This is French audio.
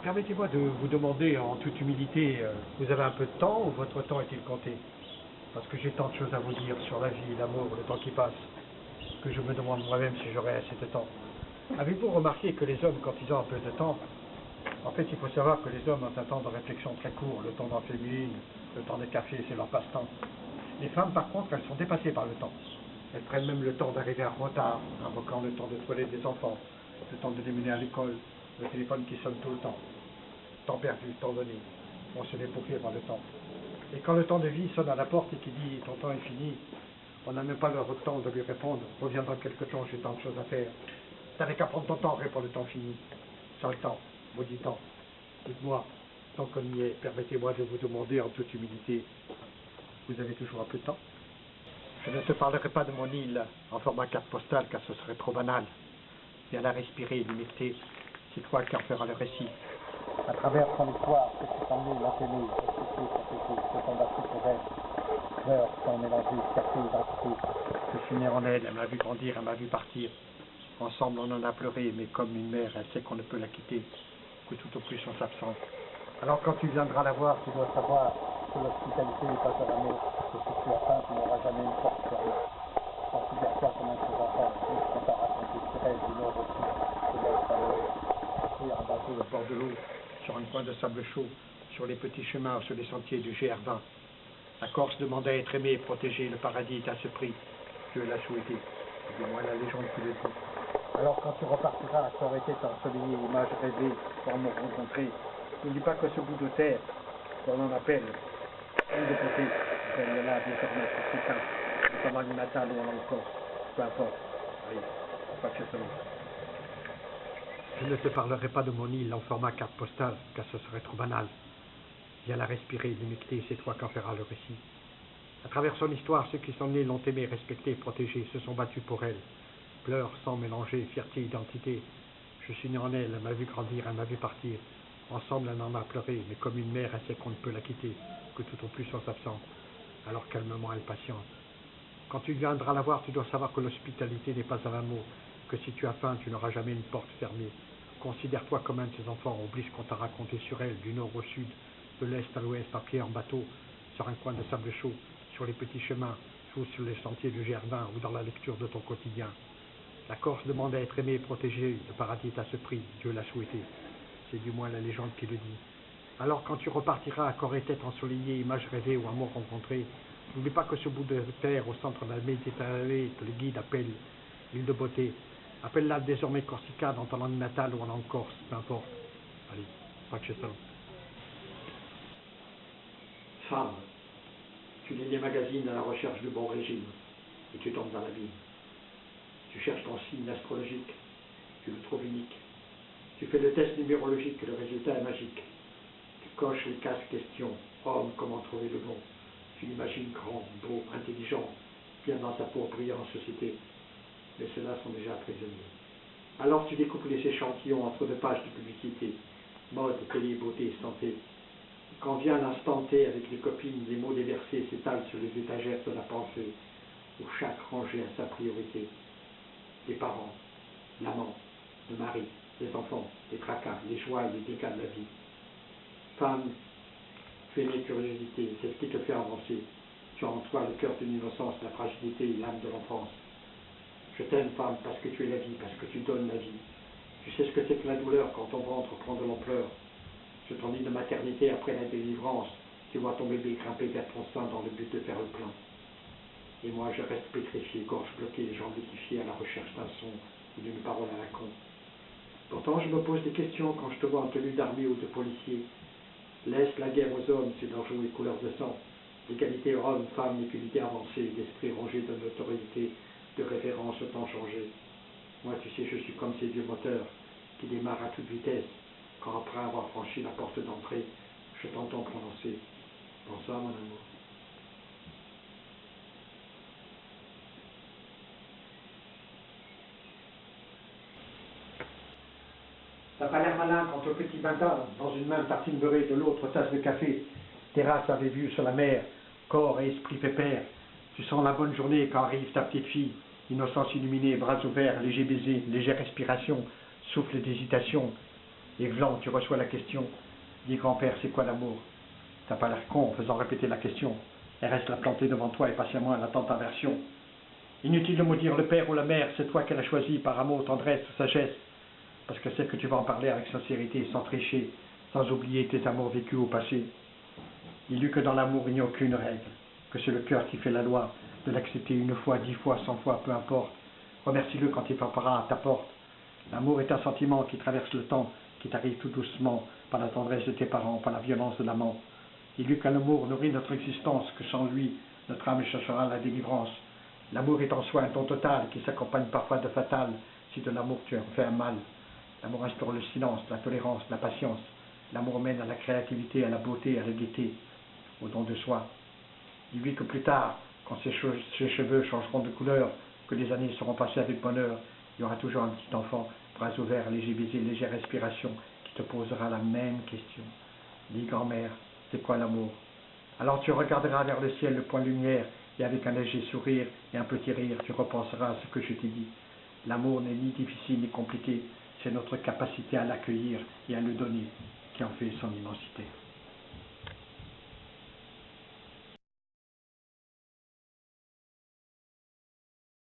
Permettez-moi de vous demander en toute humilité, vous avez un peu de temps ou votre temps est-il compté? Parce que j'ai tant de choses à vous dire sur la vie, l'amour, le temps qui passe, que je me demande moi-même si j'aurai assez de temps. Avez-vous remarqué que les hommes, quand ils ont un peu de temps, en fait il faut savoir que les hommes ont un temps de réflexion très court, le temps d'en féminine, le temps des cafés, c'est leur passe-temps. Les femmes par contre, elles sont dépassées par le temps. Elles prennent même le temps d'arriver en retard, invoquant le temps de toilette des enfants, le temps de les mener à l'école, le téléphone qui sonne tout le temps. Temps perdu, temps donné. On se fait boucler par le temps. Et quand le temps de vie sonne à la porte et qu'il dit ton temps est fini, on n'a même pas le temps de lui répondre. Reviens dans quelque temps, j'ai tant de choses à faire. T'avais qu'à prendre ton temps, répond le temps fini. Sans le temps, maudit temps. Dites-moi, tant qu'on y est, permettez-moi de vous demander en toute humilité, vous avez toujours un peu de temps? Je ne te parlerai pas de mon île en format carte postale car ce serait trop banal. Viens la respirer et l'imiter, c'est toi qui en feras le récit. À travers son histoire, ce qui s'en est l'ont aimé, respecté, protégé, se sont battus pour elle. Leurs sont mélangés, fierté, identité. Je suis né en elle, elle m'a vu grandir, elle m'a vu partir. Ensemble on en a pleuré, mais comme une mère, elle sait qu'on ne peut la quitter, que tout au plus on s'absente. Alors quand tu viendras la voir, tu dois savoir que l'hospitalité n'est pas à la mer, que si tu as faim, tu n'auras jamais une porte fermée. Considère-toi comme un de tes enfants, tout ce qu'on t'a raconté sur elle, du nord au sud, de l'est à l'ouest. En bateau au bord de l'eau, sur un coin de sable chaud, sur les petits chemins, sur les sentiers du GR20. La Corse demandait à être aimée et protégée, le paradis est à ce prix. Dieu l'a souhaité, c'est du moins la légende qui le dit. Alors quand tu repartiras, corps et tête ensoleillée, image rêvée, pour me rencontrer, n'oublie pas que ce bout de terre, qu'on en appelle, île de côté, elle là désormais pour ses temps, notamment l'île natale ou en Corse, peu importe. Oui, pas que ce soit. Je ne te parlerai pas de mon île en format carte postale, car ce serait trop banal. Viens la respirer, l'humilité, c'est toi qui en feras le récit. À travers son histoire, ceux qui sont nés l'ont aimée, respectée, protégée, se sont battus pour elle. Pleurs, sang mélangé, fierté, identité. Je suis né en elle, elle m'a vu grandir, elle m'a vu partir. Ensemble, elle en a pleuré, mais comme une mère, elle sait qu'on ne peut la quitter, que tout au plus on s'absente. Alors calmement, elle patiente. Quand tu viendras la voir, tu dois savoir que l'hospitalité n'est pas un amour, que si tu as faim, tu n'auras jamais une porte fermée. Considère-toi comme un de ses enfants, oublie ce qu'on t'a raconté sur elle, du nord au sud, de l'est à l'ouest, à pied, en bateau, sur un coin de sable chaud, sur les petits chemins, ou sur les sentiers du GR20, ou dans la lecture de ton quotidien. La Corse demande à être aimée et protégée, le paradis est à ce prix, Dieu l'a souhaité. C'est du moins la légende qui le dit. Alors quand tu repartiras à corps et tête ensoleillée, image rêvée ou amour rencontré, n'oublie pas que ce bout de terre au centre de la Méditerranée que le guide appelle l'île de beauté. Appelle-la désormais Corsica dans ton langue natale ou en langue corse, peu importe. Allez, pas que ça. Femme, tu lis les magazines à la recherche du bon régime et tu tombes dans l'abîme. Tu cherches ton signe astrologique, tu le trouves unique. Tu fais le test numérologique et le résultat est magique. Tu coches les 15 questions. Homme, comment trouver le bon? Tu l'imagines grand, beau, intelligent, bien dans sa peau, brillant en société. Mais ceux-là sont déjà prisonniers. Alors tu découpes les échantillons entre 2 pages de publicité. Mode, télé, beauté, santé. Quand vient l'instant T avec les copines, les mots déversés s'étalent sur les étagères de la pensée, où chaque rangée a sa priorité. Les parents, l'amant, le mari, les enfants, les tracas, les joies et les dégâts de la vie. Femme, tu es mes curiosités, c'est ce qui te fait avancer. Tu as en toi le cœur de l'innocence, la fragilité et l'âme de l'enfance. Je t'aime, femme, parce que tu es la vie, parce que tu donnes la vie. Tu sais ce que c'est que la douleur quand ton ventre prend de l'ampleur. Je t'en dis de maternité après la délivrance. Tu vois ton bébé grimper vers ton sein dans le but de faire le plein. Et moi, je reste pétrifié, gorge bloquée, les jambes liquéfiées à la recherche d'un son ou d'une parole à la con. Pourtant, je me pose des questions quand je te vois en tenue d'armée ou de policier. Laisse la guerre aux hommes, c'est leur jouer couleur de sang. L'égalité homme-femme n'est qu'une idée avancée, l'esprit rangé de notoriété, de référence au temps changé. Moi, tu sais, je suis comme ces vieux moteurs qui démarrent à toute vitesse, quand après avoir franchi la porte d'entrée, je t'entends prononcer « Bonsoir, mon amour ». T'as pas l'air malin quand au petit matin, dans une main tartine beurrée, de l'autre tasse de café, terrasse avait vue sur la mer, corps et esprit pépère. Tu sens la bonne journée quand arrive ta petite fille, innocence illuminée, bras ouverts, léger baiser, légère respiration, souffle d'hésitation. Et Vlan, tu reçois la question. Dis grand-père, c'est quoi l'amour? T'as pas l'air con en faisant répéter la question. Elle reste là plantée devant toi et patiemment elle attend ta version. Inutile de maudire le père ou la mère, c'est toi qu'elle a choisi par amour, tendresse ou sagesse. Parce que c'est que tu vas en parler avec sincérité, sans tricher, sans oublier tes amours vécus au passé. Dis-lui que dans l'amour il n'y a aucune règle, que c'est le cœur qui fait la loi, de l'accepter 1 fois, 10 fois, 100 fois, peu importe. Remercie-le quand il frappera à ta porte. L'amour est un sentiment qui traverse le temps, qui t'arrive tout doucement, par la tendresse de tes parents, par la violence de l'amant. Dis-lui qu'un amour nourrit notre existence, que sans lui, notre âme cherchera la délivrance. L'amour est en soi un don total, qui s'accompagne parfois de fatal, si de l'amour tu en fais un mal. L'amour instaure le silence, la tolérance, la patience. L'amour mène à la créativité, à la beauté, à la gaieté, au don de soi. Dis-lui que plus tard, quand ses cheveux changeront de couleur, que les années seront passées avec bonheur, il y aura toujours un petit enfant, bras ouverts, léger baiser, légère respiration, qui te posera la même question. Dis grand-mère, c'est quoi l'amour? Alors tu regarderas vers le ciel, le point de lumière, et avec un léger sourire et un petit rire, tu repenseras à ce que je t'ai dit. L'amour n'est ni difficile ni compliqué, c'est notre capacité à l'accueillir et à le donner qui en fait son immensité.